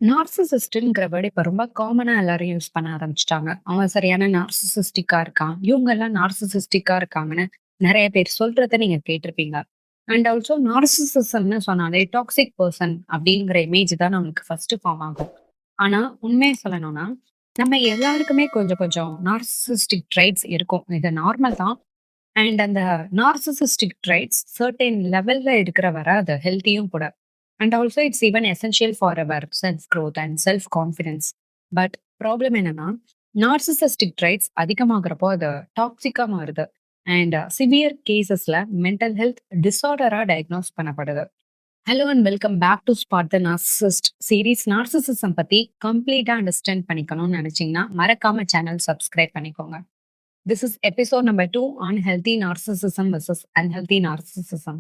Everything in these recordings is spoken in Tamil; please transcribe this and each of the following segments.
நார்சிசிஸ்ட்ங்கிற வேர்ட் இப்ப ரொம்ப காமனா எல்லாரும் யூஸ் பண்ண ஆரம்பிச்சுட்டாங்க. அவன் சரியான நார்சிசிஸ்டிக்கா இருக்கான். இவங்கலாம் நார்சிசிஸ்டிக்கா இருக்காங்கன்னு நெறைய பேர் சொல்றத நீங்க கேட்டிருப்பீங்க. அண்ட் ஆல்சோ நார்சிசிசம்னு சொன்னாலே டாக்ஸிக் பெர்சன் அப்படிங்கிற இமேஜ் தான் நமக்கு ஃபர்ஸ்ட் ஃபார்ம் ஆகும். ஆனா உண்மைய சொல்லணும்னா, நம்ம எல்லாருக்குமே கொஞ்சம் கொஞ்சம் நார்சிசிஸ்டிக் ட்ரைட்ஸ் இருக்கும். இது நார்மல் தான். அண்ட் அந்த நார்சிசிஸ்டிக் ட்ரைட்ஸ் சர்டைன் லெவல்ல இருக்கிற வர அது ஹெல்த்தியும் கூட. And also it's even essential for our self growth and self confidence. But problem என்னன்னா, நார்சிசிஸ்டிக் ட்ரைட்ஸ் அதிகமாகிறப்போ அது டாக்ஸிக்கா மாறுது. அண்ட் சிவியர் கேசஸ்ல மென்டல் ஹெல்த் டிஸார்டரா டயக்னோஸ் பண்ணப்படுது. Hello and welcome back to spot the narcissist series. Narcissism பத்தி கம்ப்ளீட்டா அண்டர்ஸ்டாண்ட் பண்ணிக்கணும்னு நினைச்சீங்கன்னா மறக்காம சேனல் சப்ஸ்கிரைப் பண்ணிக்கோங்க. This is episode number 2 on healthy narcissism versus unhealthy narcissism.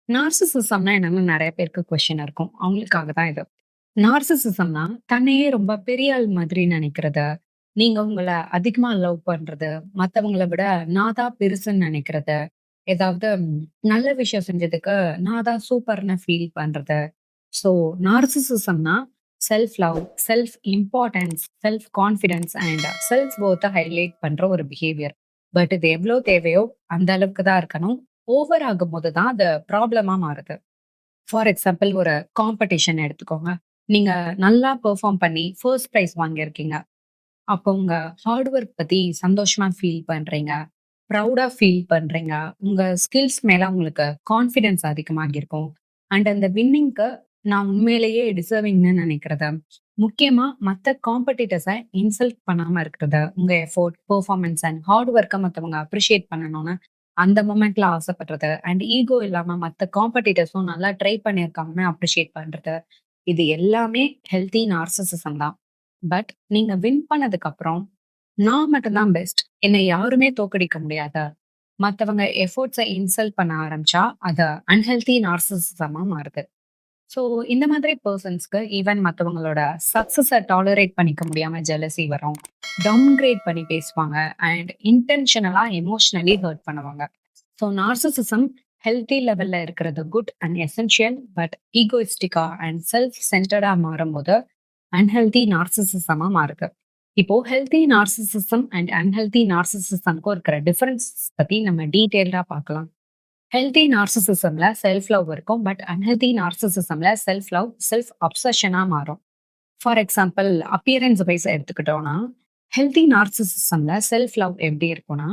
நார்சிசிசம்னா என்னன்னு நெறைய பேருக்கு கொஸ்டின் இருக்கும். அவங்களுக்காக தான் இது. நார்சிசிசம்னா தன்னையே ரொம்ப பெரிய ஆள் மாதிரி நெனைக்கிறது. நீங்க உங்கள அதிகமா லவ் பண்றது. மத்தவங்கள விட நான் தான் பெருசுன்னு நெனைக்கிறது. ஏதாவது நல்ல விஷயம் செஞ்சதுக்கு நான் தான் சூப்பர்ன்னு ஃபீல் பண்றது. ஸோ நார்சிசிசம்னா self love, self importance, self confidence and self வொர்த்த ஹைலைட் பண்ற ஒரு பிஹேவியர். பட் இது எவ்ளோ தேவையோ அந்த அளவுக்கு தான் இருக்கணும். ஓவர் ஆகும்போது தான் அது ப்ராப்ளமா மாறுது. ஃபார் எக்ஸாம்பிள் ஒரு காம்படிஷன் எடுத்துக்கோங்க. நீங்க நல்லா பெர்ஃபார்ம் பண்ணி ஃபர்ஸ்ட் பிரைஸ் வாங்கியிருக்கீங்க. அப்போ உங்க ஹார்ட் ஒர்க் பத்தி சந்தோஷமா ஃபீல் பண்றீங்க. ப்ரவுடா ஃபீல் பண்றீங்க. உங்க ஸ்கில்ஸ் மேல உங்களுக்கு கான்ஃபிடன்ஸ் அதிகமாகியிருக்கும். அண்ட் அந்த வின்னிங்க்கு நான் உண்மையிலேயே டிசர்விங்ன்னு நினைக்கிறது. முக்கியமா மத்த காம்படிட்டர்ஸ இன்சல்ட் பண்ணாம இருக்கிறது. உங்க எஃபோர்ட், பெர்ஃபார்மன்ஸ் அண்ட் ஹார்ட் ஒர்க்க மத்தவங்க அப்ரிஷியேட் பண்ணணும்னு அந்த மொமெண்ட்ல ஆசைப்படுறது. அண்ட் ஈகோ இல்லாம மத்த காம்படிட்டர்ஸும் நல்லா ட்ரை பண்ணியிருக்காங்கன்னு அப்ரிஷியேட் பண்றது. இது எல்லாமே ஹெல்த்தி நார்சிசிசம் தான். பட் நீங்க வின் பண்ணதுக்கு அப்புறம், நான் மட்டும் தான் பெஸ்ட். என்னை யாருமே தோற்கடிக்க முடியாது. மத்தவங்க எஃபோர்ட்ஸ இன்சல்ட் பண்ண ஆரம்பிச்சா, அது அன்ஹெல்தி நார்சிசிசமா மாறுது. ஸோ இந்த மாதிரி பெர்சன்ஸ்க்கு ஈவன் மத்தவங்களோட சக்சஸ டாலரேட் பண்ணிக்க முடியாம ஜெலசி வரும். டவுன்கிரேட் பண்ணி பேசுவாங்க. அண்ட் இன்டென்ஷனலா எமோஷனலி ஹர்ட் பண்ணுவாங்க. ஸோ நார்சிசிசம் ஹெல்தி லெவல்ல இருக்கிறது குட் அண்ட் எசென்ஷியல். பட் ஈகோயிஸ்டிக்கா அண்ட் செல்ஃப் சென்டர்டா மாறும்போது அன்ஹெல்தி நார்சிசிசமா மாறுது. இப்போ ஹெல்தி நார்சிசிசம் அண்ட் அன்ஹெல்தி நார்சிசிசம்க்கு இருக்கிற டிஃபரன்ஸ் பத்தி நம்ம டீடைல்டா பார்க்கலாம். ஹெல்தி நார்சிசிசம்ல செல்ஃப் லவ் இருக்கும். பட் அன்ஹெல்தி நார்சிசிசம்ல செல்ஃப் லவ் செல்ஃப் அப்சஷனா மாறும். ஃபார் எக்ஸாம்பிள் அப்பியரன்ஸ் வைஸ் எடுத்துக்கிட்டோம்னா, ஹெல்தி நார்சிசிசம்ல செல்ஃப் லவ் எப்படி இருக்கும்னா,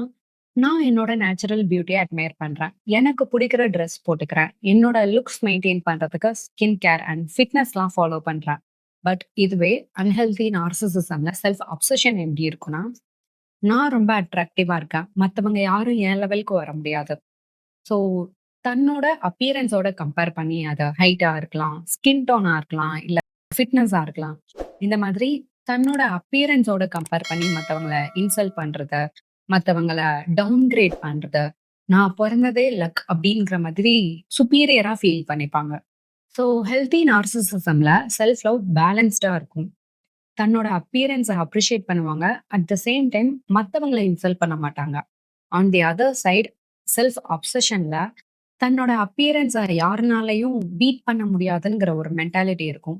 நான் என்னோட நேச்சுரல் பியூட்டியை அட்மையர் பண்றேன். எனக்கு பிடிக்கிற ட்ரெஸ் போட்டுக்கிறேன். என்னோட லுக்ஸ் மெயின்டைன் பண்றதுக்கு ஸ்கின் கேர் அண்ட் ஃபிட்னஸ்லாம் ஃபாலோ பண்றேன். பட் இதுவே அன்ஹெல்தி நார்சிசிசம்ல செல்ஃப் அப்சஷன் எப்படி இருக்கும்னா, நான் ரொம்ப அட்ராக்டிவா இருக்கேன். மத்தவங்க யாரும் என் லெவலுக்கு வர முடியாது. ஸோ தன்னோட அப்பியரன்ஸோட கம்பேர் பண்ணி அது ஹைட்டா இருக்கலாம், ஸ்கின் டோனா இருக்கலாம், இல்ல ஃபிட்னஸா இருக்கலாம். இந்த மாதிரி தன்னோட அப்பியரன்ஸோட கம்பேர் பண்ணி மத்தவங்கள இன்சல்ட் பண்றது, மத்தவங்கள டவுன்கிரேட் பண்றது, நான் பொறந்ததே லக் அப்படிங்கிற மாதிரி சுப்பீரியரா ஃபீல் பண்ணிப்பாங்க. ஸோ ஹெல்தி நார்சிசிசம்ல செல்ஃப் லவ் பேலன்ஸ்டா இருக்கும். தன்னோட அப்பியரன்ஸ அப்ரிஷியேட் பண்ணுவாங்க. அட் த சேம் டைம் மத்தவங்கள இன்சல்ட் பண்ண மாட்டாங்க. On the other side self அப்சஷன்ல தன்னோட அப்பியரன்ஸ யாருனாலயும் பீட் பண்ண முடியாதுங்கிற ஒரு மென்டாலிட்டி இருக்கும்.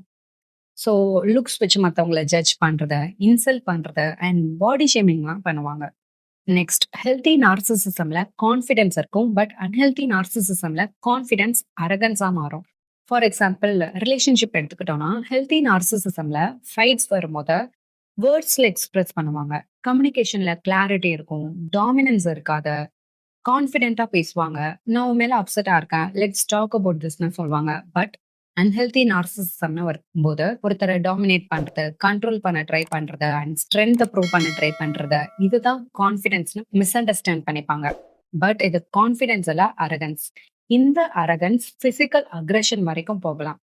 ஸோ லுக்ஸ் வச்சு மத்தவங்கள ஜட்ஜ் பண்றது, இன்சல்ட் பண்றது அண்ட் பாடி ஷேமிங்லாம் பண்ணுவாங்க. நெக்ஸ்ட் ஹெல்தி நார்சிசிசம்ல கான்ஃபிடன்ஸ் இருக்கும். பட் அன்ஹெல்தி நார்சிசிசம்ல கான்ஃபிடன்ஸ் அரகன்ஸா மாறும். ஃபார் எக்ஸாம்பிள் ரிலேஷன்ஷிப் எடுத்துக்கிட்டோம்னா, ஹெல்தி நார்சிசிசம்ல ஃபைட்ஸ் வரும்போது வேர்ட்ஸ்ல எக்ஸ்பிரஸ் பண்ணுவாங்க. கம்யூனிகேஷன்ல கிளாரிட்டி இருக்கும். டாமினன்ஸ் இருக்காது. கான்ஃபிடென்ட்டா பேசுவாங்க. நான் உன் மேல அப்செட்டா இருக்கேன். லெட்ஸ் டாக் அபௌட் திஸ்ன்னு சொல்லுவாங்க. பட் அன்ஹெல்தி நார்சிசிசம்னு வரும்போது ஒருத்தர டாமினேட் பண்றது, கண்ட்ரோல் பண்ண ட்ரை பண்றது அண்ட் ஸ்ட்ரென்த்த ப்ரூவ் பண்ண ட்ரை பண்றது. இதுதான் கான்ஃபிடன்ஸ்னு மிஸ் அண்டர்ஸ்டாண்ட் பண்ணிப்பாங்க. பட் இது கான்ஃபிடன்ஸ் இல்ல, அரகன்ஸ். இந்த அரகன்ஸ் பிசிக்கல் அக்ரஷன் வரைக்கும் போகலாம்.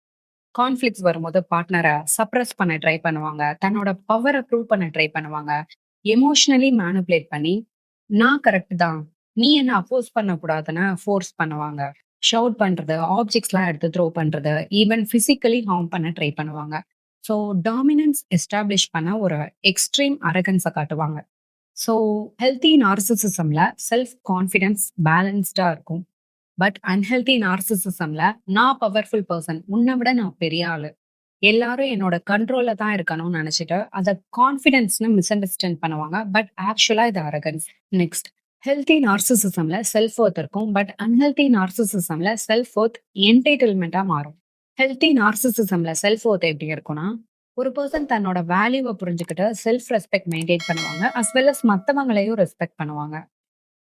கான்ஃப்ளிக்ட்ஸ் வரும்போது பார்ட்னரை சப்ரஸ் பண்ண ட்ரை பண்ணுவாங்க. தன்னோட பவரை ப்ரூவ் பண்ண ட்ரை பண்ணுவாங்க. எமோஷனலி மேனிபுலேட் பண்ணி நான் கரெக்ட் தான், நீ என்ன அப்போஸ் பண்ணக்கூடாதுன்னு ஃபோர்ஸ் பண்ணுவாங்க. ஷவுட் பண்றது, ஆப்ஜெக்ட்ஸ்லாம் எடுத்து த்ரோ பண்றது, ஈவன் பிசிக்கலி ஹார்ம் பண்ண ட்ரை பண்ணுவாங்க. ஸோ டாமினன்ஸ் எஸ்டாப்ளிஷ் பண்ண ஒரு எக்ஸ்ட்ரீம் அரகன்ஸை காட்டுவாங்க. ஸோ ஹெல்தி நார்சிசிசம்ல செல்ஃப் கான்ஃபிடன்ஸ் பேலன்ஸ்டா இருக்கும். பட் அன்ஹெல்தி நார்சிசிசம்ல நான் பவர்ஃபுல் பர்சன். உன்னை விட நான் பெரிய ஆளு. எல்லாரும் என்னோட கண்ட்ரோல்ல தான் இருக்கணும்னு நினைச்சுட்டு, அத கான்ஃபிடன்ஸ்ன்னு மிஸ் அண்டர்ஸ்டாண்ட் பண்ணுவாங்க. பட் ஆக்சுவலா இது அரகன்ஸ். நெக்ஸ்ட், ஹெல்தி நார்சிசிசம்ல செல்ஃப் வொர்த் இருக்கும். பட் அன்ஹெல்தி நார்சிசிசம்ல செல்ஃப் வொர்த் என்டைட்டில்மென்ட்டா மாறும். ஹெல்தி நார்சிசிசம்ல செல்ஃப் வொர்த் எப்படி இருக்கும்னா, ஒரு பெர்சன் தன்னோட வேல்யூவ புரிஞ்சுக்கிட்டு செல்ஃப் ரெஸ்பெக்ட் மெயின்டெயின் பண்ணுவாங்க. அஸ் வெல் அஸ் மத்தவங்களையும் ரெஸ்பெக்ட் பண்ணுவாங்க.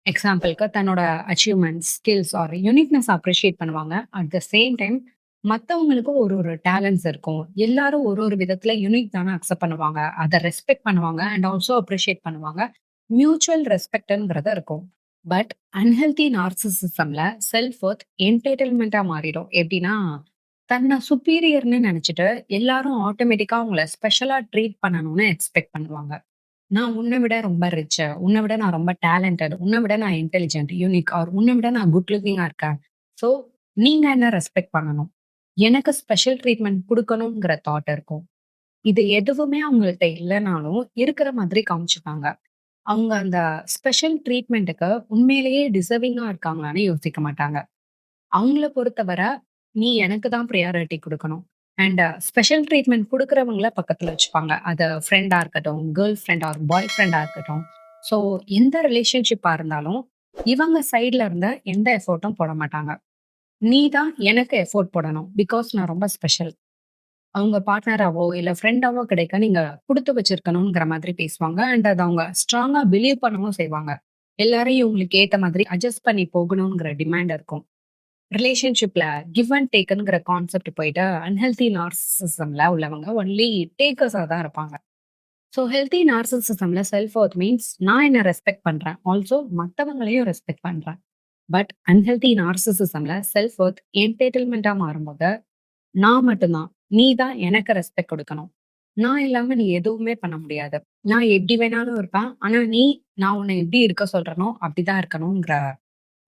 எக்ஸாம்பிள்க்கு தன்னோட achievements, skills or uniqueness appreciate பண்ணுவாங்க. அட் த சேம் டைம் மத்தவங்களுக்கும் ஒரு ஒரு டேலண்ட்ஸ் இருக்கும். எல்லாரும் ஒரு ஒரு விதத்துல யூனிக் தானே அக்செப்ட் பண்ணுவாங்க. அத ரெஸ்பெக்ட் பண்ணுவாங்க அண்ட் ஆல்சோ அப்ரிஷியேட் பண்ணுவாங்க. மியூச்சுவல் ரெஸ்பெக்ட்ங்கிறது இருக்கும். பட் அன்ஹெல்தி நார்சிசிசம்ல செல்ஃப் வொர்த் என்டைட்டில்மென்ட்டா மாறிடும். எப்படின்னா, தன்னை சுப்பீரியர்ன்னு நினைச்சிட்டு எல்லாரும் ஆட்டோமேட்டிக்கா அவங்கள ஸ்பெஷலா ட்ரீட் பண்ணணும்னு எக்ஸ்பெக்ட் பண்ணுவாங்க. நான் உன்ன விட ரொம்ப ரிச்சு. உன்ன விட நான் ரொம்ப டேலண்டட். உன்ன விட நான் இன்டெலிஜென்ட், யூனிக் ஆர் உன்ன விட நான் குட் லுக்கிங்கா இருக்கேன். ஸோ நீங்க என்ன ரெஸ்பெக்ட் பண்ணணும். எனக்கு ஸ்பெஷல் ட்ரீட்மெண்ட் குடுக்கணுங்கிற தாட் இருக்கும். இது எதுவுமே அவங்கள்ட்ட இல்லனாலும் இருக்கிற மாதிரி காமிச்சுப்பாங்க. அவங்க அந்த ஸ்பெஷல் ட்ரீட்மெண்ட்டுக்கு உண்மையிலேயே டிசர்விங்கா இருக்காங்களான்னு யோசிக்க மாட்டாங்க. அவங்கள பொறுத்தவரை, நீ எனக்கு தான் பிரையாரிட்டி குடுக்கணும். அண்ட் ஸ்பெஷல் ட்ரீட்மெண்ட் குடுக்குறவங்கள பக்கத்துல வச்சுப்பாங்க. அது ஃப்ரெண்டா இருக்கட்டும், கேர்ள் ஃப்ரெண்ட் ஆர் பாய் ஃப்ரெண்டா இருக்கட்டும். ஸோ எந்த ரிலேஷன்ஷிப்பா இருந்தாலும், இவங்க சைட்ல இருந்து எந்த எஃபோர்ட்டும் போட மாட்டாங்க. நீ தான் எனக்கு எஃபோர்ட் போடணும். பிகாஸ் நான் ரொம்ப ஸ்பெஷல். அவங்க பார்ட்னராவோ, இல்ல ஃப்ரெண்டாவோ கிடைக்க நீங்க குடுத்து வச்சிருக்கணும்ங்கிற மாதிரி பேசுவாங்க. அண்ட் அத அவங்க ஸ்ட்ராங்கா பிலீவ் பண்ணவும் செய்வாங்க. எல்லாரையும் இவங்களுக்கு ஏத்த மாதிரி அட்ஜஸ்ட் பண்ணி போகணும்ங்கிற டிமாண்ட் இருக்கும். ரிலேஷன்ஷிப்ல கிவ் அண்ட் டேக்குங்கிற கான்செப்ட் போயிட்டு அன்ஹெல்தி நார்சிசிசம்ல உள்ளவங்க ஒன்லி டேக்கர்ஸா தான் இருப்பாங்க. ஸோ ஹெல்தி நார்சிசிசம்ல செல்ஃப் வொர்த் மீன்ஸ் நான் என்ன ரெஸ்பெக்ட் பண்றேன். ஆல்சோ மத்தவங்களையும் ரெஸ்பெக்ட் பண்றேன். பட் அன்ஹெல்தி நார்சிசிசம்ல செல்ஃப் வொர்த் என்டைட்டில்மென்ட்டா மாறும்போது, நான் மட்டும்தான். நீ தான் எனக்கு ரெஸ்பெக்ட் குடுக்கணும். நான் இல்லாம நீ எதுவுமே பண்ண முடியாது. நான் எப்படி வேணாலும் இருப்பேன். ஆனா நீ நான் உன்னை எப்படி இருக்க சொல்றேனோ அப்படிதான் இருக்கணும்ங்கிற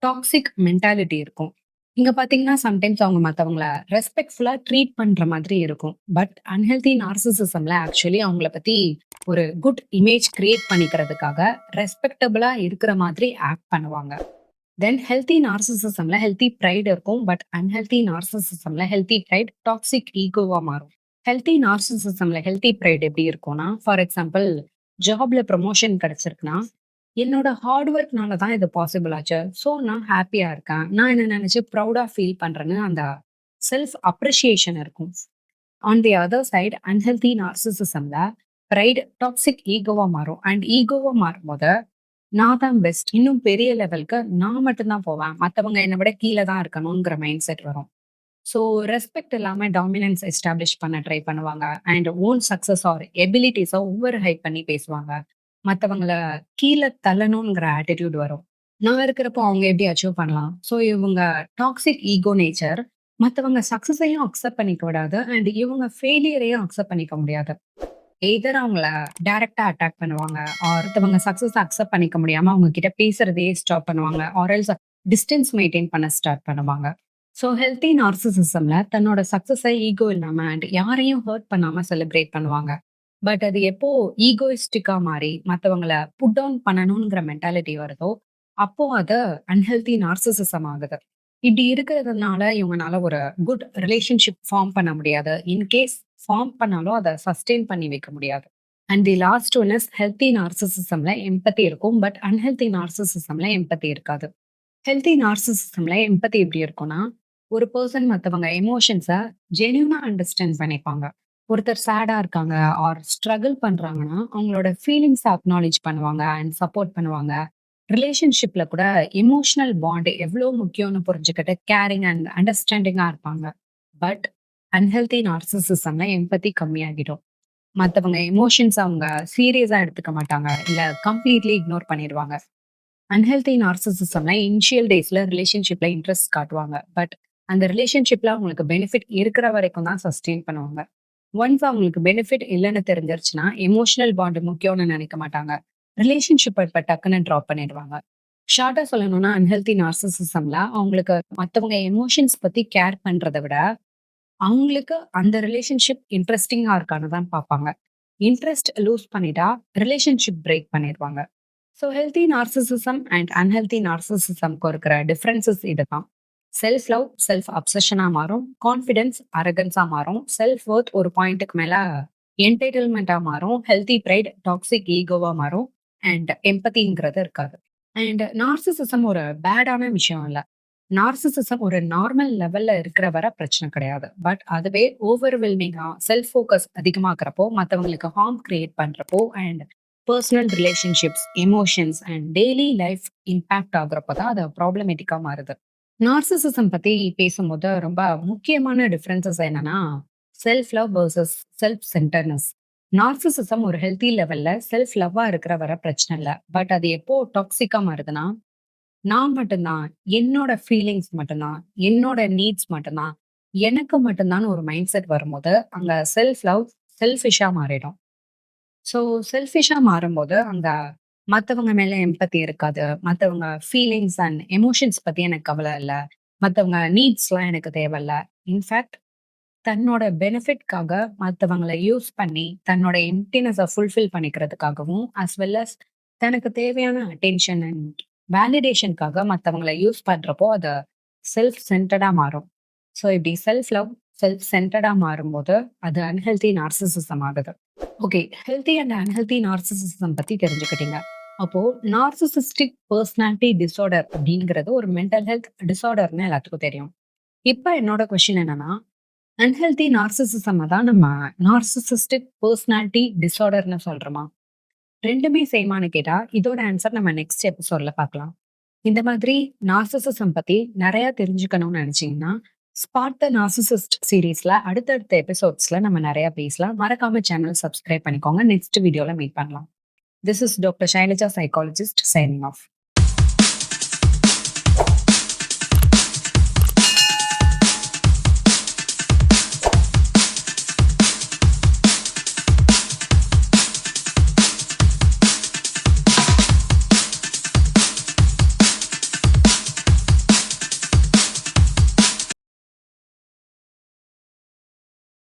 டாக்ஸிக் மென்டாலிட்டி இருக்கும். இங்க பாத்தீங்கன்னா, சம்டைம்ஸ் அவங்க மத்தவங்கள ரெஸ்பெக்ட்ஃபுல்லா ட்ரீட் பண்ற மாதிரி இருக்கும். பட் அன்ஹெல்தி நார்சிசிசம்ல ஆக்சுவலி அவங்கள பத்தி ஒரு குட் இமேஜ் கிரியேட் பண்ணிக்கிறதுக்காக ரெஸ்பெக்டபிளா இருக்கிற மாதிரி ஆக்ட் பண்ணுவாங்க. தென் ஹெல்தி நார்சிசிசம்ல ஹெல்தி ப்ரைட் இருக்கும். பட் அன்ஹெல்தி நார்சிசிசம்ல ஹெல்தி ப்ரைட் டாக்ஸிக் ஈகோவா மாறும். ஹெல்தி நார்சிசிசம்ல ஹெல்தி ப்ரைட் எப்படி இருக்கும்னா, ஃபார் எக்ஸாம்பிள் ஜாப்ல ப்ரமோஷன் கிடைச்சிருக்குன்னா, என்னோட ஹார்ட் ஒர்க்னால தான் இது பாசிபிள் ஆச்சு. ஸோ நான் ஹாப்பியா இருக்கேன். நான் என்ன நினைச்சு ப்ரௌடா ஃபீல் பண்றேன்னு அந்த செல்ஃப் அப்ரிசியேஷன் இருக்கும். On the other side unhealthy நார்சிசிசம்ல ப்ரைட் டாக்ஸிக் ஈகோவா மாறும். அண்ட் ஈகோவா மாறும்போது நான் தான் பெஸ்ட். இன்னும் பெரிய லெவலுக்கு நான் மட்டும் தான் போவேன். மத்தவங்க என்ன விட கீழ தான் இருக்கணும்ங்கிற மைண்ட் செட் வரும். ஸோ ரெஸ்பெக்ட் இல்லாம டாமினன்ஸ் எஸ்டாப்ளிஷ் பண்ண ட்ரை பண்ணுவாங்க. அண்ட் ஓன் சக்சஸ் ஆர் எபிலிட்டிஸ ஓவர் ஹைப் பண்ணி பேசுவாங்க. மத்தவங்கள கீழ தள்ளணும்ங்கிற ஆட்டிட்யூட் வரும். நான் இருக்கிறப்போ அவங்க எப்படி அச்சீவ் பண்ணலாம். ஸோ இவங்க டாக்ஸிக் ஈகோ நேச்சர் மத்தவங்க சக்சஸையும் அக்செப்ட் பண்ணிக்க விடாது. அண்ட் இவங்க ஃபெயிலியரையும் அக்செப்ட் பண்ணிக்க முடியாது. எய்தர் அவங்கள டைரக்ட்டா அட்டாக் பண்ணுவாங்க. ஆர் ஒருத்தவங்க சக்சஸ அக்செப்ட் பண்ணிக்க முடியாம அவங்க கிட்ட பேசுறதையே ஸ்டாப் பண்ணுவாங்க. ஆர் எல்ஸ் டிஸ்டன்ஸ் மெயின்டெயின் பண்ண ஸ்டார்ட் பண்ணுவாங்க. ஸோ ஹெல்தி நார்சிசிசம்ல தன்னோட சக்சஸ ஈகோ இல்லாம அண்ட் யாரையும் ஹர்ட் பண்ணாம செலிப்ரேட் பண்ணுவாங்க. பட் அது எப்போ ஈகோயிஸ்டிக்கா மாறி மத்தவங்கள புட் டவுன் பண்ணணும்ங்கிற மென்டாலிட்டி வருதோ, அப்போ அது அன்ஹெல்தி நார்சிசிசம் ஆகுது. இப்படி இருக்கிறதுனால இவங்கனால ஒரு குட் ரிலேஷன்ஷிப் ஃபார்ம் பண்ண முடியாது. இன்கேஸ் ஃபார்ம் பண்ணாலும் அத சஸ்டெயின் பண்ணி வைக்க முடியாது. And the last one is healthy நார்சிசிசம்ல எம்பத்தி இருக்கும். பட் அன்ஹெல்தி நார்சிசிசம்ல எம்பத்தி இருக்காது. ஹெல்தி நார்சிசிசம்ல எம்பத்தி எப்படி இருக்கும்னா, ஒரு பெர்சன் மத்தவங்க எமோஷன்ஸ ஜென்யூனா அண்டர்ஸ்டாண்ட் பண்ணிப்பாங்க. ஒருத்தர் சேடா இருக்காங்க ஆர் ஸ்ட்ரகிள் பண்றாங்கன்னா, அவங்களோட ஃபீலிங்ஸ அக்னாலெட்ஜ் பண்ணுவாங்க அண்ட் சப்போர்ட் பண்ணுவாங்க. ரிலேஷன்ஷிப்ல கூட எமோஷனல் பாண்ட் எவ்ளோ முக்கியம்னு புரிஞ்சுக்கிட்டு கேரிங் அண்ட் அண்டர்ஸ்டாண்டிங்கா இருப்பாங்க. பட் அன்ஹெல்தி நார்சிசிசம்ல எம்பத்தி கம்மியாகிடும். மத்தவங்க எமோஷன்ஸ் அவங்க சீரியஸா எடுத்துக்க மாட்டாங்க. இல்ல கம்ப்ளீட்லி இக்னோர் பண்ணிடுவாங்க. அன்ஹெல்தி நார்சிசிசம்ல இனிஷியல் டேஸ்ல ரிலேஷன்ஷிப்ல இன்ட்ரெஸ்ட் காட்டுவாங்க. பட் அந்த ரிலேஷன்ஷிப்ல அவங்களுக்கு பெனிஃபிட் இருக்கிற வரைக்கும் தான் சஸ்டெயின் பண்ணுவாங்க. ஒன்ஸ் அவங்களுக்கு பெனிஃபிட் இல்லைன்னு தெரிஞ்சிருச்சுன்னா, எமோஷனல் பாண்ட் முக்கியம்னு நினைக்க மாட்டாங்க. ரிலேஷன்ஷிப் இப்ப டக்குன்னு ட்ராப் பண்ணிடுவாங்க. ஷார்ட்டா சொல்லணும்னா அன்ஹெல்தி நார்சிசிசம்ல அவங்களுக்கு மத்தவங்க எமோஷன்ஸ் பத்தி கேர் பண்றத விட, அவங்களுக்கு அந்த ரிலேஷன்ஷிப் இன்ட்ரெஸ்டிங்கா இருக்கான்னு தான் பார்ப்பாங்க. இன்ட்ரெஸ்ட் லூஸ் பண்ணிட்டா ரிலேஷன்ஷிப் பிரேக் பண்ணிடுவாங்க. So healthy narcissism and unhealthy நார்சிசிசம்க்கு இருக்கிற டிஃபரன்சஸ் இதுதான். செல்ஃப் லவ் செல்ஃப் அப்சஷனா மாறும். கான்ஃபிடன்ஸ் அரகன்ஸா மாறும். செல்ஃப் வொர்த் ஒரு பாயிண்ட்டுக்கு மேல என்டைட்டில்மெண்ட்டா மாறும். ஹெல்தி பிரைட் டாக்ஸிக் ஈகோவா மாறும். அண்ட் எம்பதிங்கிறது இருக்காது. அண்ட் நார்சிசிசம் ஒரு பேடான விஷயம் இல்ல. நார்சிசிசம் ஒரு நார்மல் லெவல்ல இருக்கிற வரை பிரச்சனை கிடையாது. பட் அதுவே ஓவர்வெல்மிங்கா செல்ஃப் ஃபோக்கஸ் அதிகமாக்குறப்போ, மத்தவங்களுக்கு ஹார்ம் கிரியேட் பண்றப்போ and personal relationships, emotions and daily life impact ஆகுறப்போ தான் அது ப்ராப்ளமேட்டிக்கா மாறுது. நார்சிசிசம் பத்தி பேசும்போது ரொம்ப முக்கியமான டிஃபரன்சஸ் என்னன்னா, self love versus self centredness. Narcissism ஒரு ஹெல்தி லெவல்ல செல்ஃப் லவ்வா இருக்கிற வரை பிரச்சனை இல்ல. பட் அது எப்போ டாக்ஸிக்கா மாறுதுன்னா, நான் மட்டும்தான், என்னோட ஃபீலிங்ஸ் மட்டும்தான், என்னோட நீட்ஸ் மட்டும்தான், எனக்கு மட்டும்தான் ஒரு மைண்ட் செட் வரும்போது, அங்க செல்ஃப் லவ் செல்ஃபிஷா மாறிடும். ஸோ செல்ஃபிஷா மாறும்போது, அங்க மத்தவங்க மேல எம்பத்தி இருக்காது. மத்தவங்க ஃபீலிங்ஸ் அண்ட் எமோஷன்ஸ் பத்தி எனக்கு கவல இல்ல. மத்தவங்க நீட்ஸ்லாம் எனக்கு தேவையில்ல. இன்ஃபாக்ட் தன்னோட பெனிஃபிட்காக மத்தவங்கள யூஸ் பண்ணி, தன்னோட எம்ப்டினஸ ஃபுல்ஃபில் பண்ணிக்கிறதுக்காகவும், அஸ் வெல் அஸ் தனக்கு தேவையான அட்டென்ஷன் அண்ட் வேலிடேஷன்க்காக மத்தவங்கள யூஸ் பண்றப்போ, அது செல்ஃப் சென்டர்டா மாறும். ஸோ இப்படி செல்ஃப் லவ், செல்ஃப் சென்டர்டா மாறும்போது, அது அன்ஹெல்தி நார்சிசிசம் ஆகுது. Okay. Healthy and unhealthy narcissism பத்தி தெரிஞ்சுக்கிட்டீங்க. அப்போ நார்சிசிஸ்டிக் பெர்சனாலிட்டி டிஸார்டர் அப்படிங்கிறது ஒரு மென்டல் ஹெல்த் டிஸார்டர்ன்னு எல்லாத்துக்கும் தெரியும். இப்ப என்னோட கொஸ்டின் என்னன்னா, அன்ஹெல்தி நார்சிசிசம் தான் நம்ம நார்சிசிஸ்டிக் பெர்சனாலிட்டி டிஸார்டர்ன்னு சொல்றோமா? 2மே சேமான்னு கேட்டா, இதோட ஆன்சர் நம்ம நெக்ஸ்ட் எபிசோட்ல பார்க்கலாம். இந்த மாதிரி நார்சிசிசம் பத்தி நிறைய தெரிஞ்சுக்கணும்னு நினைச்சீங்கன்னா, ஸ்பாட் த நார்சிசிஸ்ட் சீரீஸ்ல அடுத்தடுத்த எபிசோட்ஸ்ல நம்ம நிறைய பேசலாம். மறக்காம சேனல் சப்ஸ்கிரைப் பண்ணிக்கோங்க. நெக்ஸ்ட் வீடியோல மீட் பண்ணலாம். This is doctor Shailaja, psychologist, signing off.